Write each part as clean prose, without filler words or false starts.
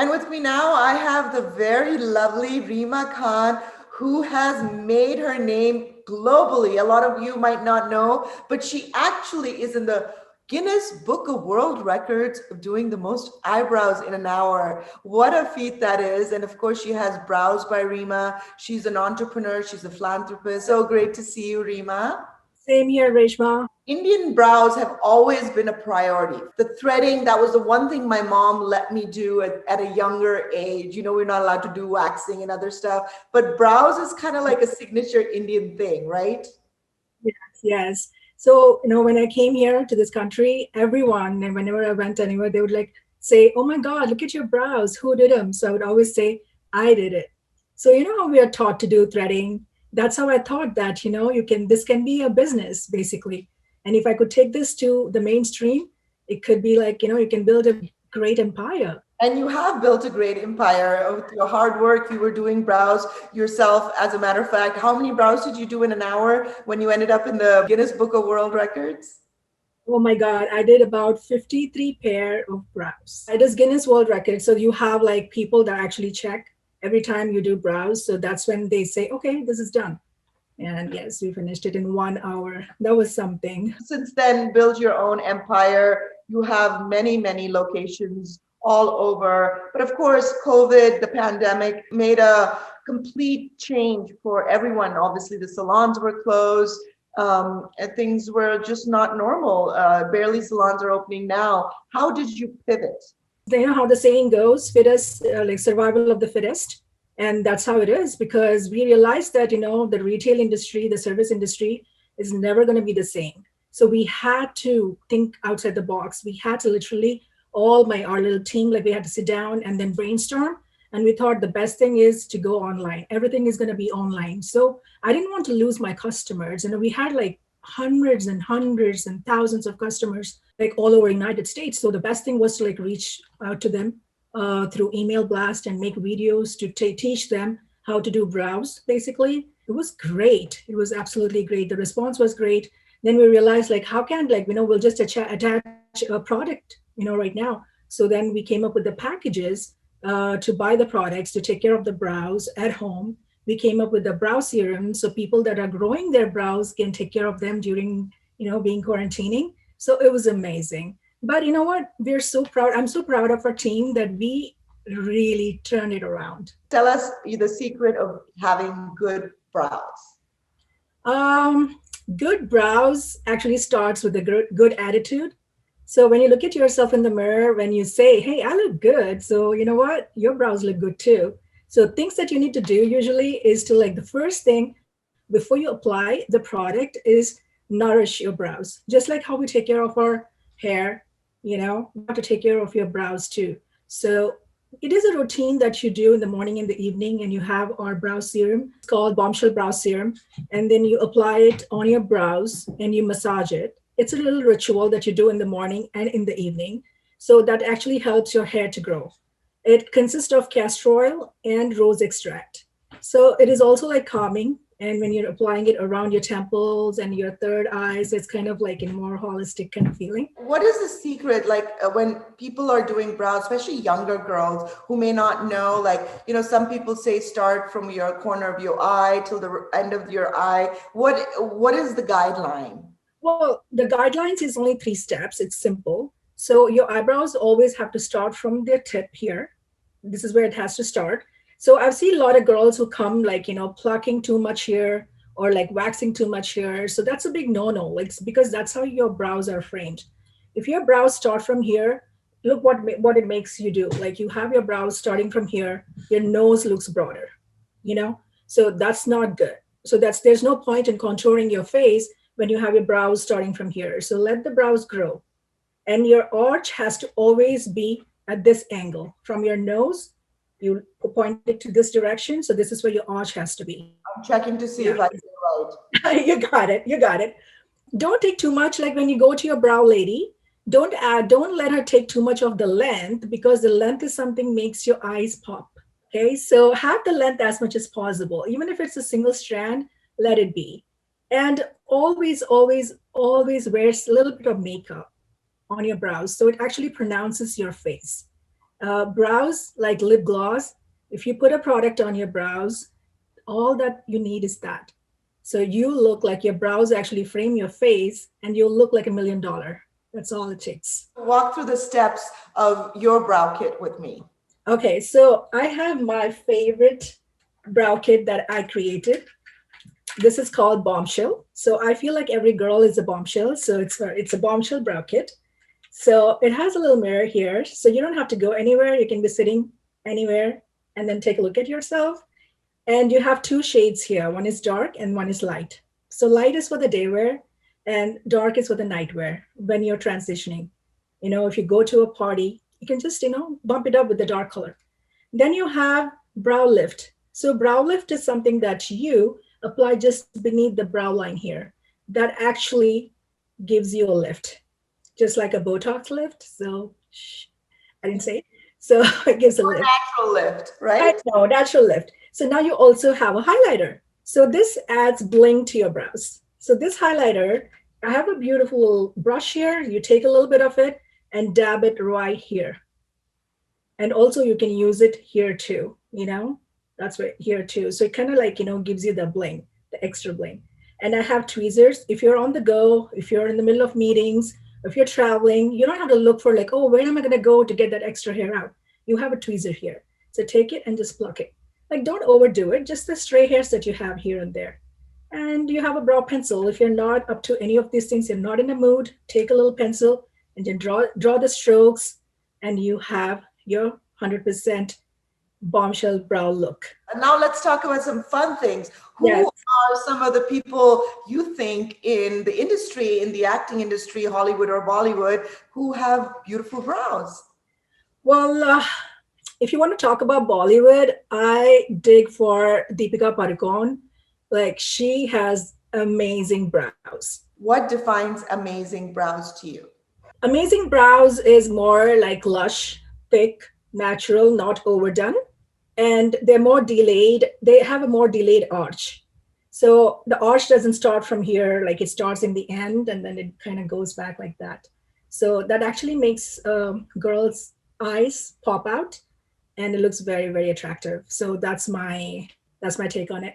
And with me now, I have the very lovely Rima Khan, who has made her name globally. A lot of you might not know, but she actually is in the Guinness Book of World Records of doing the most eyebrows in an hour. What a feat that is. And of course, she has Brows by Rima. She's an entrepreneur, she's a philanthropist. So great to see you, Rima. Same here, Reshma. Indian brows have always been a priority. The threading, that was the one thing my mom let me do at a younger age. You know, we're not allowed to do waxing and other stuff, but brows is kind of like a signature Indian thing, right? Yes, yes. So, when I came here to this country, everyone, and whenever I went anywhere, they would like say, "Oh my God, look at your brows. Who did them?" So I would always say, "I did it." So, how we are taught to do threading. That's how I thought that, this can be a business basically. And if I could take this to the mainstream, it could be like, you can build a great empire. And you have built a great empire with your hard work. You were doing brows yourself, as a matter of fact. How many brows did you do in an hour when you ended up in the Guinness Book of World Records? Oh my God, I did about 53 pair of brows. It is Guinness World Record. So you have like people that actually check every time you do brows. So that's when they say, okay, this is done. And yes, we finished it in 1 hour. That was something. Since then, build your own empire. You have many, many locations all over. But of course, COVID, the pandemic, made a complete change for everyone. Obviously, the salons were closed. And things were just not normal. Barely salons are opening now. How did you pivot? You know how the saying goes, fittest, like survival of the fittest. And that's how it is, because we realized that, the retail industry, the service industry is never going to be the same. So we had to think outside the box. We had to literally, our little team, like we had to sit down and then brainstorm. And we thought the best thing is to go online. Everything is going to be online. So I didn't want to lose my customers. We had like hundreds and hundreds and thousands of customers like all over United States. So the best thing was to like reach out to them through email blast and make videos to teach them how to do brows. Basically, it was great. It was absolutely great. The response was great. Then we realized like how can we'll just attach a product right now. So then we came up with the packages to buy the products to take care of the brows at home. We came up with the brow serum so people that are growing their brows can take care of them during being quarantining. So it was amazing. But you know what? We're so proud. I'm so proud of our team that we really turned it around. Tell us the secret of having good brows. Um, Good brows actually starts with a good attitude. So when you look at yourself in the mirror, when you say, "Hey, I look good," so you know what? Your brows look good too. So things that you need to do usually is to like the first thing before you apply the product is nourish your brows. Just like how we take care of our hair, you have to take care of your brows too. So it is a routine that you do in the morning and the evening, and you have our brow serum. It's called Bombshell Brow Serum. And then you apply it on your brows and you massage it. It's a little ritual that you do in the morning and in the evening. So that actually helps your hair to grow. It consists of castor oil and rose extract. So it is also like calming. And when you're applying it around your temples and your third eye, so it's kind of like a more holistic kind of feeling. What is the secret, like when people are doing brows, especially younger girls who may not know, like, some people say start from your corner of your eye till the end of your eye. What is the guideline? Well, the guidelines is only 3 steps. It's simple. So your eyebrows always have to start from their tip here. This is where it has to start. So I've seen a lot of girls who come like, plucking too much here or like waxing too much here. So that's a big no-no. Like, because that's how your brows are framed. If your brows start from here, look what it makes you do. Like you have your brows starting from here, your nose looks broader, you know? So that's not good. So there's no point in contouring your face when you have your brows starting from here. So let the brows grow. And your arch has to always be at this angle from your nose. You point it to this direction. So this is where your arch has to be. I'm checking to see Yeah. if I did right. You got it. You got it. Don't take too much. Like when you go to your brow lady, don't let her take too much of the length, because the length is something makes your eyes pop. Okay. So have the length as much as possible. Even if it's a single strand, let it be. And always, always, always wear a little bit of makeup on your brows. So it actually pronounces your face. Brows, like lip gloss, if you put a product on your brows, all that you need is that. So you look like your brows actually frame your face and you'll look like $1 million. That's all it takes. Walk through the steps of your brow kit with me. Okay, so I have my favorite brow kit that I created. This is called Bombshell. So I feel like every girl is a bombshell. So it's a bombshell brow kit. So it has a little mirror here. So you don't have to go anywhere. You can be sitting anywhere and then take a look at yourself. And you have two shades here. One is dark and one is light. So light is for the day wear and dark is for the night wear when you're transitioning. If you go to a party, you can just, bump it up with the dark color. Then you have brow lift. So brow lift is something that you apply just beneath the brow line here. That actually gives you a lift, just like a Botox lift. So I didn't say it. So it gives a lift. Natural lift, right? No, natural lift. So now you also have a highlighter. So this adds bling to your brows. So this highlighter, I have a beautiful little brush here. You take a little bit of it and dab it right here. And also you can use it here too, that's right here too. So it kind of like, gives you the bling, the extra bling. And I have tweezers. If you're on the go, if you're in the middle of meetings, if you're traveling, you don't have to look for like, oh, where am I going to go to get that extra hair out? You have a tweezer here. So take it and just pluck it. Like, don't overdo it, just the stray hairs that you have here and there. And you have a brow pencil. If you're not up to any of these things, you're not in the mood, take a little pencil and then draw the strokes, and you have your 100% bombshell brow look. And now let's talk about some fun things. Who Yes. are some of the people you think in the industry, in the acting industry, Hollywood or Bollywood, who have beautiful brows? Well, if you want to talk about Bollywood, I dig for Deepika Padukone. Like, she has amazing brows. What defines amazing brows to you? Amazing brows is more like lush, thick, natural, not overdone. And they're more delayed. They have a more delayed arch. So the arch doesn't start from here, like it starts in the end and then it kind of goes back like that. So that actually makes girls' eyes pop out and it looks very, very attractive. So that's my take on it.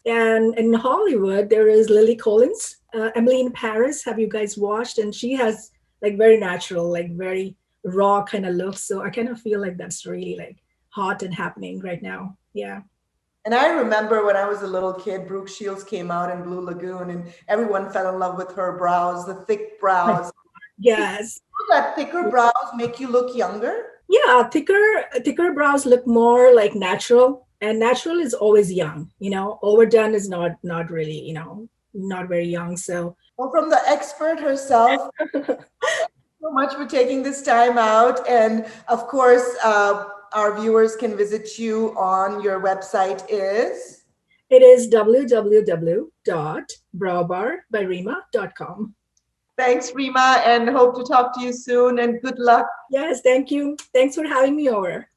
And in Hollywood, there is Lily Collins, Emily in Paris. Have you guys watched? And she has like very natural, like very raw kind of looks. So I kind of feel like that's really like hot and happening right now. Yeah. And I remember when I was a little kid, Brooke Shields came out in Blue Lagoon and everyone fell in love with her brows, the thick brows. Yes. That thicker brows make you look younger? Yeah, thicker brows look more like natural, and natural is always young. Overdone is not really, not very young. So Well, from the expert herself, so much for taking this time out. And of course, our viewers can visit you on your website is? it is www.browbarbyrima.com. Thanks, Rima, and hope to talk to you soon and good luck. Yes, thank you. Thanks for having me over.